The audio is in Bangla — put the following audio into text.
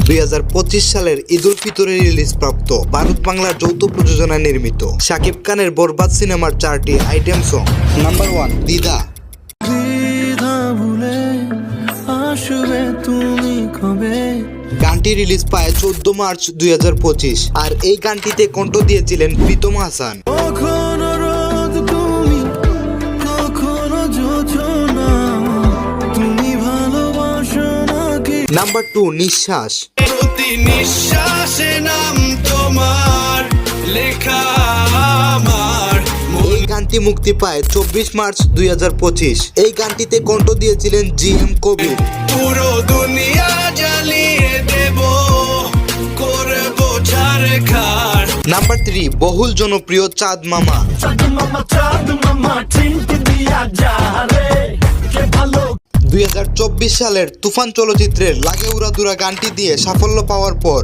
2025 সালের ঈদ উল ফিতরে রিলিজ প্রাপ্ত ভারত বাংলার যৌথ প্রযোজনায় নির্মিত শাকিব খানের বরবাদ সিনেমার 4টি আইটেম সং। নাম্বার 1 দিদা। গানটি রিলিজ পায় 14 মার্চ 2025 আর এই গানটিতে কণ্ঠ দিয়েছিলেন প্রীতম হাসান। নাম্বার 2 নিঃশ্বাস। প্রতি নিঃশ্বাসে নাম তোমার লেখা আমার। এই গানটি মুক্তি পায় 24 মার্চ 2025। এই গানটিতে কণ্ঠ দিয়েছিলেন GM কবির। পুরো দুনিয়া জ্বালিয়ে দেব করব ছারখার। নাম্বার 3 বহুল জনপ্রিয় চাঁদ মামা। 2024 সালের তুফান চলচ্চিত্রের লাগে উড়াদুরা গানটি দিয়ে সাফল্য পাওয়ার পর